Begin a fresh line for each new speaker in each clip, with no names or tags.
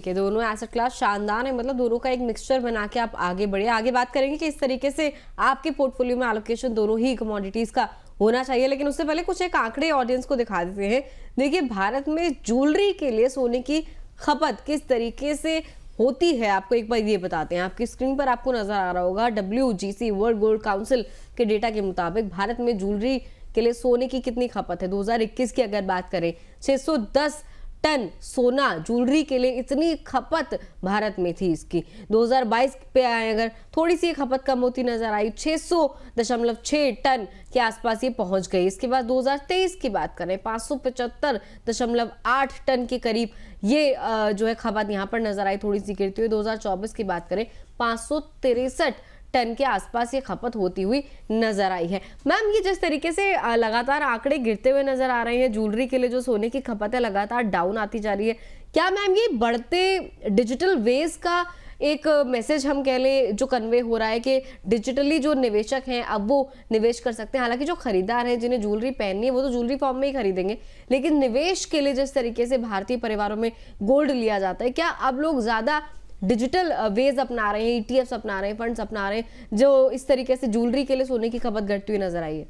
ठीक है, दोनों एसेट क्लास शानदार है, मतलब दोनों का एक मिक्सचर बना के आप आगे बढ़े। आगे बात करेंगे कि इस तरीके से आपके पोर्टफोलियो में एलोकेशन दोनों ही कमोडिटीज का होना चाहिए, लेकिन उससे पहले कुछ एक आंकड़े ऑडियंस को दिखा देते हैं। देखिए, भारत में ज्वेलरी के लिए सोने की खपत किस तरीके से होती है आपको एक बार ये बताते हैं। आपकी स्क्रीन पर आपको नजर आ रहा होगा WGC वर्ल्ड गोल्ड काउंसिल के डेटा के मुताबिक भारत में ज्वेलरी के लिए सोने की कितनी खपत है। 2021 की अगर बात करें, 610 टन सोना ज्वेलरी के लिए इतनी खपत भारत में थी इसकी। 2022 पे आए अगर, थोड़ी सी खपत कम होती नजर आई, 600.6 टन के आसपास ये पहुंच गई। इसके बाद 2023 की बात करें, 575.8 टन के करीब ये जो है खपत यहाँ पर नजर आई, थोड़ी सी गिरती हुई। 2024 की बात करें, 563 टन के आसपास ये खपत होती हुई नजर आई है। मैम, ये जिस तरीके से लगातार आंकड़े गिरते हुए नजर आ रहे हैं, ज्वेलरी के लिए जो सोने की खपत है लगातार डाउन आती जा रही है, क्या मैम ये बढ़ते डिजिटल वेज का एक मैसेज हम कह लें जो कन्वे हो रहा है कि डिजिटली जो निवेशक हैं अब वो निवेश कर सकते हैं? हालांकि जो खरीदार हैं जिन्हें ज्वेलरी पहननी है वो तो ज्वेलरी फॉर्म में ही खरीदेंगे, लेकिन निवेश के लिए जिस तरीके से भारतीय परिवारों में गोल्ड लिया जाता है, क्या अब लोग ज्यादा डिजिटल वेज अपना रहे हैं, ETFs अपना रहे हैं, फंड्स अपना रहे हैं, जो इस तरीके से ज्वेलरी के लिए सोने की खपत घटती हुई नजर आई है?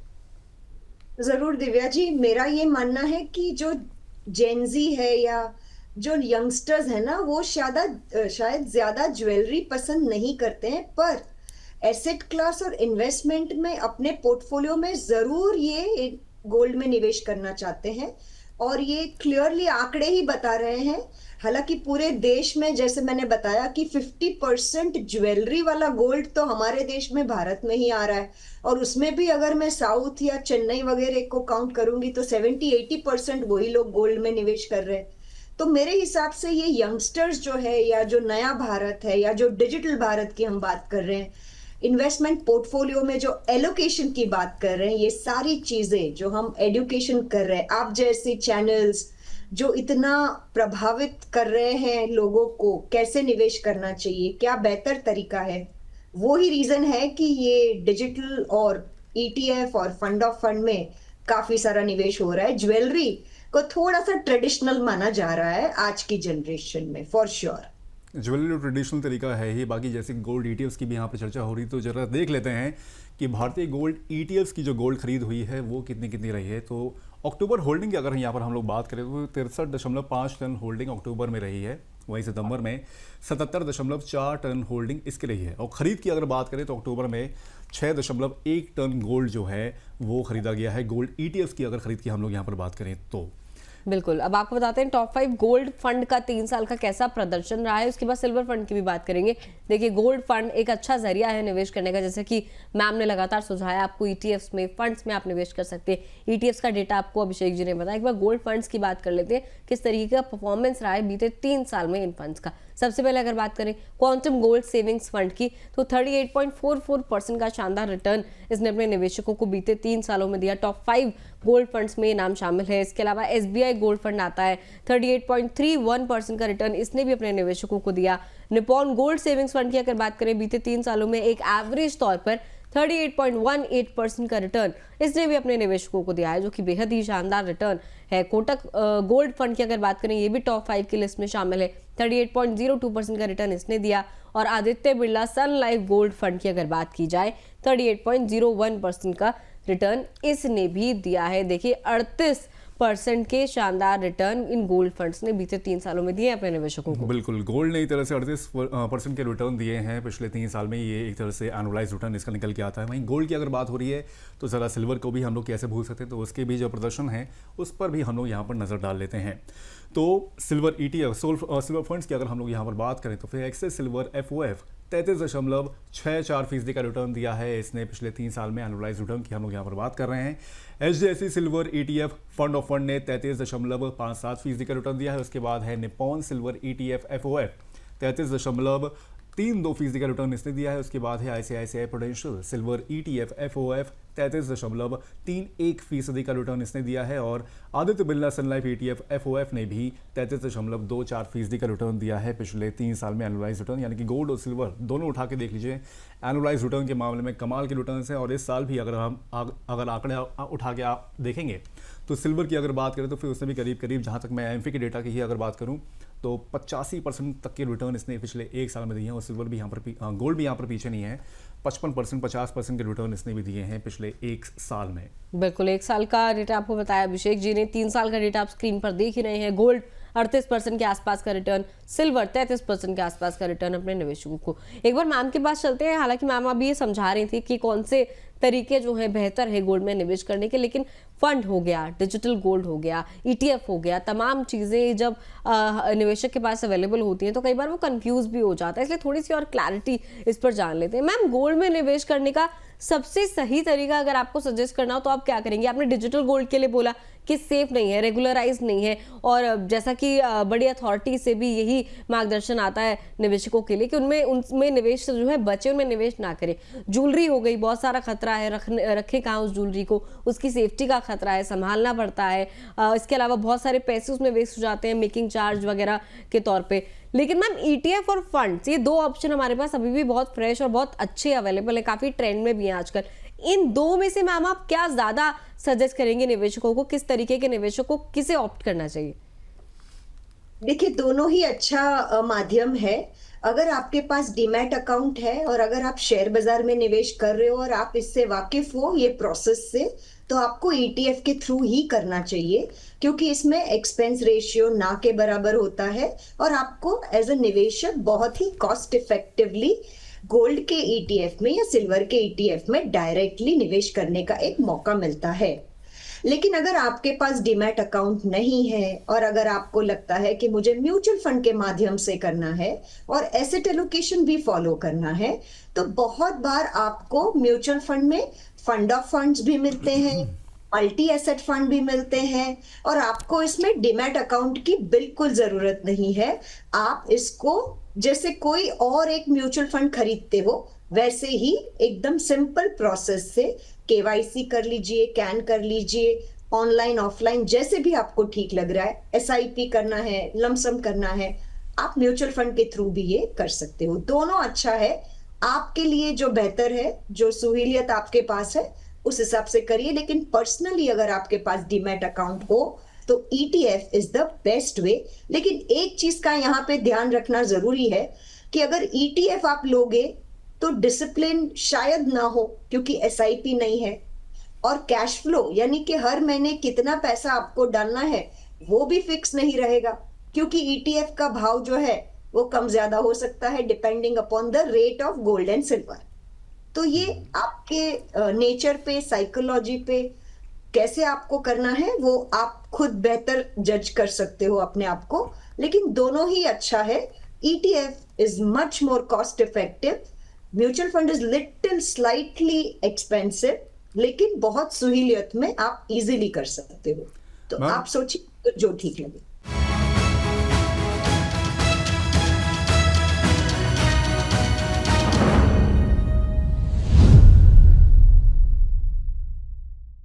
जरूर दिव्या जी, मेरा ये मानना है कि जो जेनजी है या जो यंगस्टर्स है ना, वो शायद ज्यादा ज्वेलरी पसंद नहीं करते हैं, पर एसेट क्लास और इन्वेस्टमेंट में अपने पोर्टफोलियो में जरूर ये गोल्ड में निवेश करना चाहते हैं। और ये क्लियरली आंकड़े ही बता रहे हैं। हालांकि पूरे देश में, जैसे मैंने बताया कि 50% ज्वेलरी वाला गोल्ड तो हमारे देश में भारत में ही आ रहा है, और उसमें भी अगर मैं साउथ या चेन्नई वगैरह को काउंट करूंगी तो 70-80% वही लोग गोल्ड में निवेश कर रहे हैं। तो मेरे हिसाब से ये यंगस्टर्स जो है, या जो नया भारत है, या जो डिजिटल भारत की हम बात कर रहे हैं, इन्वेस्टमेंट पोर्टफोलियो में जो एलोकेशन की बात कर रहे हैं, ये सारी चीजें जो हम एजुकेशन कर रहे हैं, आप जैसी चैनल्स जो इतना प्रभावित कर रहे हैं लोगों को कैसे निवेश करना चाहिए, क्या बेहतर तरीका है, वो ही रीजन है कि ये डिजिटल और ETF और फंड ऑफ फंड में काफी सारा निवेश हो रहा है। ज्वेलरी को थोड़ा सा ट्रेडिशनल माना जा रहा है आज की जनरेशन में, फॉर श्योर।
ज्वेलरी ट्रेडिशनल तरीका है ही। बाकी जैसे गोल्ड ETFs की भी यहाँ पर चर्चा हो रही, तो जरा देख लेते हैं कि भारतीय गोल्ड ETFs की जो गोल्ड खरीद हुई है वो कितनी कितनी रही है। तो अक्टूबर होल्डिंग की अगर यहाँ पर हम लोग बात करें तो 63.5 टन होल्डिंग अक्टूबर में रही है। वहीं सितंबर में 77.4 टन होल्डिंग इसकी रही है। और खरीद की अगर बात करें तो अक्टूबर में 6.1 टन गोल्ड जो है वो खरीदा गया है। गोल्ड ETFs की अगर खरीद की हम लोग यहाँ पर बात करें तो
बिल्कुल। अब आपको बताते हैं टॉप 5 गोल्ड फंड का 3 साल का कैसा प्रदर्शन रहा है। उसके बाद सिल्वर फंड की भी बात करेंगे। देखिए, गोल्ड फंड एक अच्छा जरिया है निवेश करने का, जैसे कि मैम ने लगातार सुझाया आपको ETFs में, फंड्स में आप निवेश कर सकते हैं। ETFs का डेटा आपको अभिषेक जी ने बताया। एक बार गोल्ड फंड्स की बात कर लेते हैं, किस तरीके का परफॉर्मेंस रहा है बीते 3 साल में इन फंड्स का। सबसे पहले अगर बात करें क्वांटम गोल्ड सेविंग्स फंड की, तो 38.44% का शानदार रिटर्न इसने अपने निवेशकों को बीते 3 सालों में दिया। टॉप 5 गोल्ड फंड्स में नाम शामिल है। इसके अलावा SBI गोल्ड फंड आता है, 38.31% का रिटर्न इसने भी अपने निवेशकों को दिया। निपॉन गोल्ड सेविंग्स फंड की अगर बात करें, बीते 3 सालों में एक एवरेज तौर पर 38.18% का रिटर्न इसने भी अपने निवेशकों को दिया है, जो कि बेहद ही शानदार रिटर्न है। कोटक गोल्ड फंड की अगर बात करें, ये भी टॉप 5 की लिस्ट में शामिल है, 38.02% का रिटर्न इसने दिया। और आदित्य बिरला सन लाइफ गोल्ड फंड की अगर बात की जाए, 38.01% का रिटर्न इसने भी दिया है। देखिए, 38% के शानदार रिटर्न इन गोल्ड फंड्स ने बीते 3 सालों में दिए अपने निवेशकों को।
बिल्कुल, गोल्ड ने एक तरह से 38% के रिटर्न दिए हैं पिछले 3 साल में। ये एक तरह से एनुअलाइज रिटर्न इसका निकल के आता है। वहीं गोल्ड की अगर बात हो रही है तो ज़रा सिल्वर को भी हम लोग कैसे भूल सकते हैं, तो उसके भी जो प्रदर्शन है उस पर भी हम लोग यहाँ पर नज़र डाल लेते हैं। तो सिल्वर ETF सिल्वर फंड्स की अगर हम लोग यहाँ पर बात करें तो फिर एक्सेस सिल्वर FOF 33.64% का रिटर्न दिया है इसने पिछले 3 साल में। एनुअलाइज रिटर्न की हम लोग यहाँ पर बात कर रहे हैं। HDFC silver ETF fund of fund ने 33.57% का रिटर्न दिया है। उसके बाद है निपॉन सिल्वर ETF FOF 33.32% का रिटर्न इसने दिया है। उसके बाद है ICICI prudential silver ETF FOF 33.31% का रिटर्न इसने दिया है। और आदित्य बिरला सन लाइफ ETF FOF ने भी 33.24% का रिटर्न दिया है पिछले 3 साल में एनुअलाइज रिटर्न। यानी कि गोल्ड और सिल्वर दोनों उठा के देख लीजिए, एनुअलाइज रिटर्न के मामले में कमाल के रिटर्न हैं। और इस साल भी अगर हम आंकड़े उठा के आप देखेंगे तो सिल्वर की अगर बात करें तो फिर उसने भी करीब करीब, जहाँ तक मैं AMFI के डेटा की ही अगर बात करूँ तो 85% तक के रिटर्न इसने पिछले एक साल में दिए हैं, और सिल्वर भी यहाँ पर गोल्ड भी यहाँ पर पीछे नहीं है। 55% 50% के रिटर्न इसने भी दिए हैं पिछले एक साल में।
बिल्कुल, एक साल का डेटा आपको बताया अभिषेक जी ने, 3 साल का डेटा आप स्क्रीन पर देख ही रहे हैं। गोल्ड 38% के आसपास का रिटर्न, सिल्वर 33% के आसपास का रिटर्न अपने निवेशकों को। एक बार मैम के पास चलते हैं। हालांकि मैम अभी ये समझा रही थी कि कौन से तरीके जो है बेहतर है गोल्ड में निवेश करने के, लेकिन फंड हो गया, डिजिटल गोल्ड हो गया, ETF हो गया, तमाम चीज़ें जब निवेशक के पास अवेलेबल होती हैं तो कई बार वो कंफ्यूज भी हो जाता है। इसलिए थोड़ी सी और क्लैरिटी इस पर जान लेते हैं। मैम, गोल्ड में निवेश करने का सबसे सही तरीका अगर आपको सजेस्ट करना हो तो आप क्या करेंगे? आपने डिजिटल गोल्ड के लिए बोला कि सेफ नहीं है, रेगुलराइज नहीं है, और जैसा कि बड़ी अथॉरिटी से भी यही मार्गदर्शन आता है निवेशकों के लिए कि उनमें निवेश जो है बचे, उनमें निवेश ना करें। ज्वेलरी हो गई, बहुत सारा खतरा है, रखें कहाँ उस ज्वेलरी को, उसकी सेफ्टी का खतरा है, संभालना पड़ता है। इसके अलावा बहुत सारे पैसे उसमें वेस्ट हो जाते हैं मेकिंग चार्ज वगैरह के तौर पे। लेकिन मैम, ETF और फंड्स, ये 2 ऑप्शन हमारे पास अभी भी बहुत फ्रेश और बहुत अच्छे अवेलेबल है, काफी ट्रेंड में भी हैं आजकल। इन 2 में से मैम आप क्या ज्यादा सजेस्ट करेंगे निवेशकों को? किस तरीके के निवेशकों को किसे ऑप्ट करना चाहिए?
देखिए, दोनों ही अच्छा माध्यम है। अगर आपके पास डीमैट अकाउंट है और अगर आप शेयर बाजार में निवेश कर रहे हो और आप इससे वाकिफ हो ये प्रोसेस से, तो आपको ETF के थ्रू ही करना चाहिए, क्योंकि इसमें एक्सपेंस रेशियो ना के बराबर होता है और आपको एज अ निवेशक बहुत ही कॉस्ट इफेक्टिवली गोल्ड के ETF में या सिल्वर के ETF में डायरेक्टली निवेश करने का एक मौका मिलता है। लेकिन अगर आपके पास डीमैट अकाउंट नहीं है और अगर आपको लगता है कि मुझे म्यूचुअल फंड के माध्यम से करना है और एसेट एलोकेशन भी फॉलो करना है, तो बहुत बार आपको म्यूचुअल फंड में फंड ऑफ फंड्स भी मिलते हैं, मल्टी एसेट फंड भी मिलते हैं, और आपको इसमें डीमैट अकाउंट की बिल्कुल जरूरत नहीं है। आप इसको जैसे कोई और एक म्यूचुअल फंड खरीदते हो वैसे ही एकदम सिंपल प्रोसेस से KYC कर लीजिए, कैन कर लीजिए, ऑनलाइन ऑफलाइन जैसे भी आपको ठीक लग रहा है। SIP करना है, लमसम करना है, आप म्यूचुअल फंड के थ्रू भी ये कर सकते हो। दोनों अच्छा है, आपके लिए जो बेहतर है, जो सहूलियत आपके पास है उस हिसाब से करिए। लेकिन पर्सनली अगर आपके पास डीमैट अकाउंट हो तो ETF is the best way. लेकिन एक चीज का यहाँ पे ध्यान रखना जरूरी है कि अगर ETF आप लोगे तो डिसिप्लिन शायद ना हो, क्योंकि SIP नहीं है, और कैश फ्लो यानी कि हर महीने कितना पैसा आपको डालना है वो भी फिक्स नहीं रहेगा, क्योंकि ETF का भाव जो है वो कम ज्यादा हो सकता है depending upon the rate of gold and silver. तो ये आपके नेचर पे, साइकोलॉजी पे कैसे आपको करना है वो आप खुद बेहतर जज कर सकते हो अपने आप को। लेकिन दोनों ही अच्छा है। ETF is much more cost effective, mutual fund is little slightly expensive, लेकिन बहुत सहूलियत में आप इजीली कर सकते हो। तो आप सोचिए जो ठीक लगे।